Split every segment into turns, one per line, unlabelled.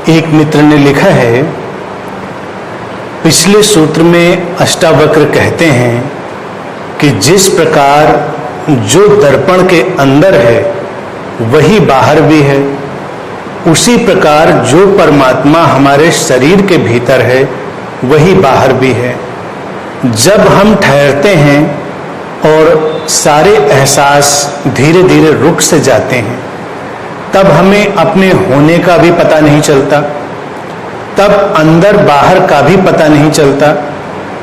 एक मित्र ने लिखा है, पिछले सूत्र में अष्टावक्र कहते हैं कि जिस प्रकार जो दर्पण के अंदर है वही बाहर भी है, उसी प्रकार जो परमात्मा हमारे शरीर के भीतर है वही बाहर भी है। जब हम ठहरते हैं और सारे एहसास धीरे धीरे रुक से जाते हैं, तब हमें अपने होने का भी पता नहीं चलता, तब अंदर बाहर का भी पता नहीं चलता,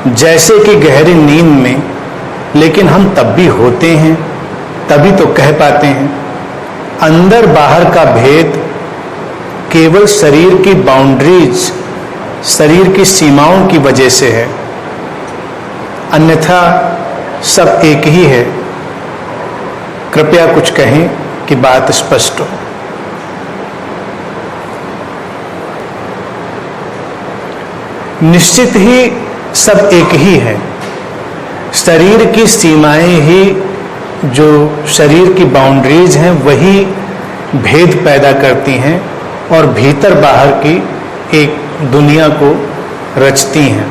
जैसे कि गहरी नींद में, लेकिन हम तब भी होते हैं, तभी तो कह पाते हैं। अंदर बाहर का भेद केवल शरीर की बाउंड्रीज, शरीर की सीमाओं की वजह से है, अन्यथा सब एक ही है। कृपया कुछ कहें कि बात स्पष्ट हो। निश्चित ही सब एक ही है। शरीर की सीमाएं ही, जो शरीर की बाउंड्रीज हैं, वही भेद पैदा करती हैं और भीतर बाहर की एक दुनिया को रचती हैं।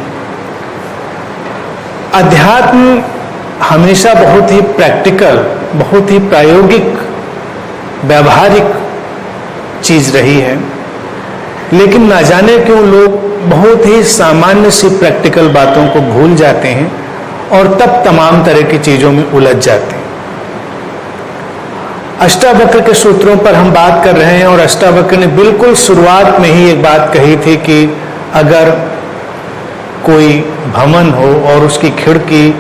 अध्यात्म हमेशा बहुत ही प्रैक्टिकल, बहुत ही प्रायोगिक, व्यावहारिक चीज रही है, लेकिन ना जाने क्यों लोग बहुत ही सामान्य सी प्रैक्टिकल बातों को भूल जाते हैं और तब तमाम तरह की चीजों में उलझ जाते हैं। अष्टावक्र के सूत्रों पर हम बात कर रहे हैं और अष्टावक्र ने बिल्कुल शुरुआत में ही एक बात कही थी कि अगर कोई भवन हो और उसकी खिड़की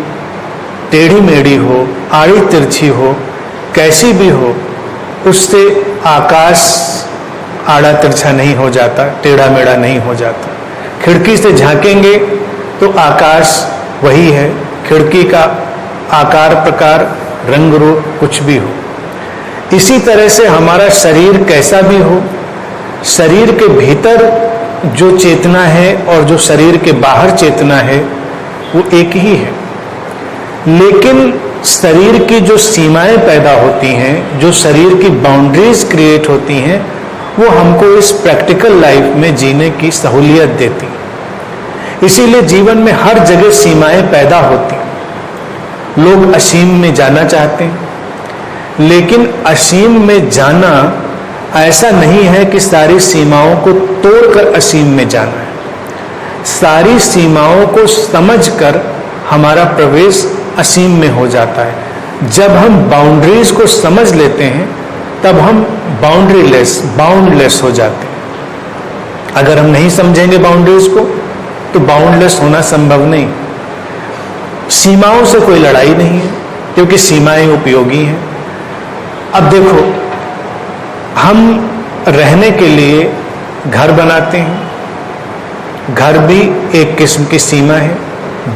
टेढ़ी मेढ़ी हो, आड़ी तिरछी हो, कैसी भी हो, उससे आकाश आड़ा तिरछा नहीं हो जाता, टेढ़ा मेढ़ा नहीं हो जाता। खिड़की से झांकेंगे तो आकाश वही है, खिड़की का आकार प्रकार रंग रूप कुछ भी हो। इसी तरह से हमारा शरीर कैसा भी हो, शरीर के भीतर जो चेतना है और जो शरीर के बाहर चेतना है वो एक ही है, लेकिन शरीर की जो सीमाएं पैदा होती हैं, जो शरीर की बाउंड्रीज क्रिएट होती हैं, वो हमको इस प्रैक्टिकल लाइफ में जीने की सहूलियत देती। इसीलिए जीवन में हर जगह सीमाएं पैदा होती। लोग असीम में जाना चाहते हैं, लेकिन असीम में जाना ऐसा नहीं है कि सारी सीमाओं को तोड़कर असीम में जाना है। सारी सीमाओं को समझकर हमारा प्रवेश असीम में हो जाता है। जब हम बाउंड्रीज को समझ लेते हैं तब हम बाउंडलेस हो जाते हैं। अगर हम नहीं समझेंगे बाउंड्रीज को तो बाउंडलेस होना संभव नहीं। सीमाओं से कोई लड़ाई नहीं है, क्योंकि सीमाएं उपयोगी हैं। अब देखो, हम रहने के लिए घर बनाते हैं, घर भी एक किस्म की सीमा है,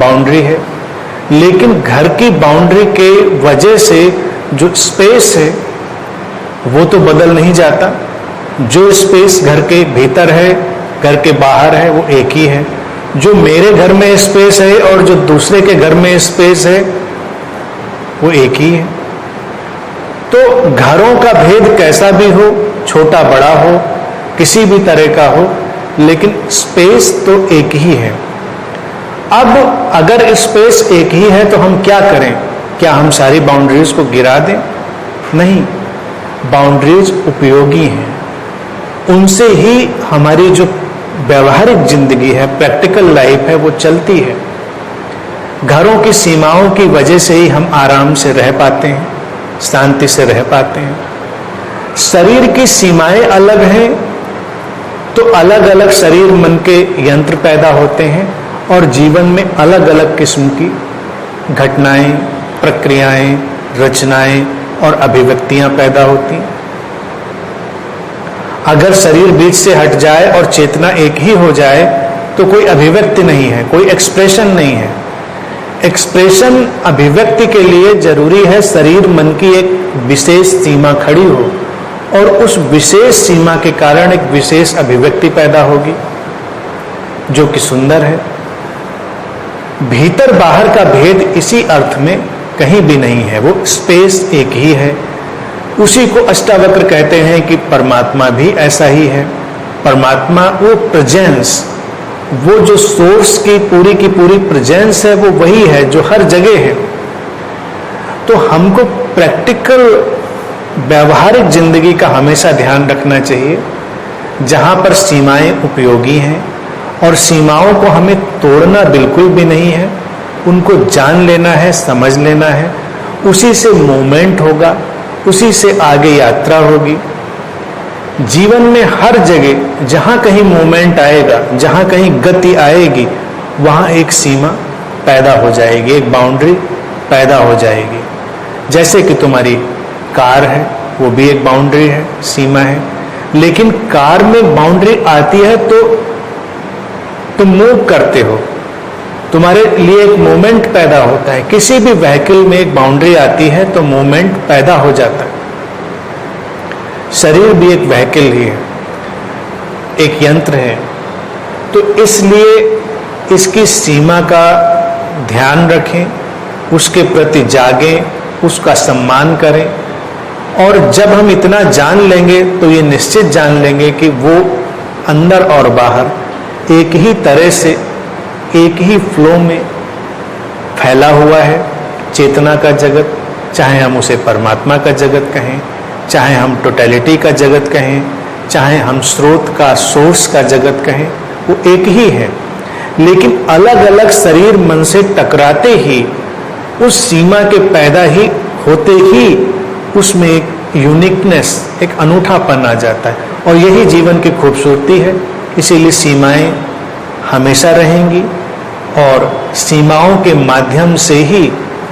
बाउंड्री है, लेकिन घर की बाउंड्री के वजह से जो स्पेस है वो तो बदल नहीं जाता। जो स्पेस घर के भीतर है, घर के बाहर है, वो एक ही है। जो मेरे घर में स्पेस है और जो दूसरे के घर में स्पेस है वो एक ही है। तो घरों का भेद कैसा भी हो, छोटा बड़ा हो, किसी भी तरह का हो, लेकिन स्पेस तो एक ही है। अब अगर स्पेस एक ही है तो हम क्या करें? क्या हम सारी बाउंड्रीज को गिरा दें? नहीं, बाउंड्रीज उपयोगी हैं। उनसे ही हमारी जो व्यवहारिक जिंदगी है, प्रैक्टिकल लाइफ है, वो चलती है। घरों की सीमाओं की वजह से ही हम आराम से रह पाते हैं, शांति से रह पाते हैं। शरीर की सीमाएं अलग हैं तो अलग अलग शरीर मन के यंत्र पैदा होते हैं और जीवन में अलग अलग किस्म की घटनाएं, प्रक्रियाएं, रचनाएं और अभिव्यक्तियां पैदा होती हैं। अगर शरीर बीच से हट जाए और चेतना एक ही हो जाए तो कोई अभिव्यक्ति नहीं है, कोई एक्सप्रेशन नहीं है। एक्सप्रेशन, अभिव्यक्ति के लिए जरूरी है शरीर मन की एक विशेष सीमा खड़ी हो और उस विशेष सीमा के कारण एक विशेष अभिव्यक्ति पैदा होगी जो कि सुंदर है। भीतर बाहर का भेद इसी अर्थ में कहीं भी नहीं है, वो स्पेस एक ही है। उसी को अष्टावक्र कहते हैं कि परमात्मा भी ऐसा ही है। परमात्मा, वो प्रेजेंस, वो जो सोर्स की पूरी प्रेजेंस है, वो वही है जो हर जगह है। तो हमको प्रैक्टिकल व्यवहारिक जिंदगी का हमेशा ध्यान रखना चाहिए, जहां पर सीमाएं उपयोगी हैं और सीमाओं को हमें तोड़ना बिल्कुल भी नहीं है, उनको जान लेना है, समझ लेना है, उसी से मूवमेंट होगा, उसी से आगे यात्रा होगी। जीवन में हर जगह जहां कहीं मूवमेंट आएगा, जहां कहीं गति आएगी, वहां एक सीमा पैदा हो जाएगी, एक बाउंड्री पैदा हो जाएगी। जैसे कि तुम्हारी कार है, वो भी एक बाउंड्री है, सीमा है, लेकिन कार में बाउंड्री आती है तो तुम मूव करते हो, तुम्हारे लिए एक मूवमेंट पैदा होता है। किसी भी व्हीकल में एक बाउंड्री आती है तो मूवमेंट पैदा हो जाता है। शरीर भी एक व्हीकल ही है, एक यंत्र है। तो इसलिए इसकी सीमा का ध्यान रखें, उसके प्रति जागें, उसका सम्मान करें। और जब हम इतना जान लेंगे तो ये निश्चित जान लेंगे कि वो अंदर और बाहर एक ही तरह से, एक ही फ्लो में फैला हुआ है। चेतना का जगत, चाहे हम उसे परमात्मा का जगत कहें, चाहे हम टोटलिटी का जगत कहें, चाहे हम स्रोत का, सोर्स का जगत कहें, वो एक ही है। लेकिन अलग अलग शरीर मन से टकराते ही, उस सीमा के पैदा ही होते ही उसमें एक यूनिकनेस, एक अनूठापन आ जाता है। और यही जीवन की खूबसूरती है। इसीलिए सीमाएं हमेशा रहेंगी और सीमाओं के माध्यम से ही,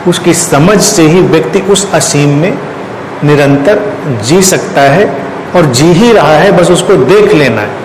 उसकी समझ से ही व्यक्ति उस असीम में निरंतर जी सकता है। और जी ही रहा है, बस उसको देख लेना है।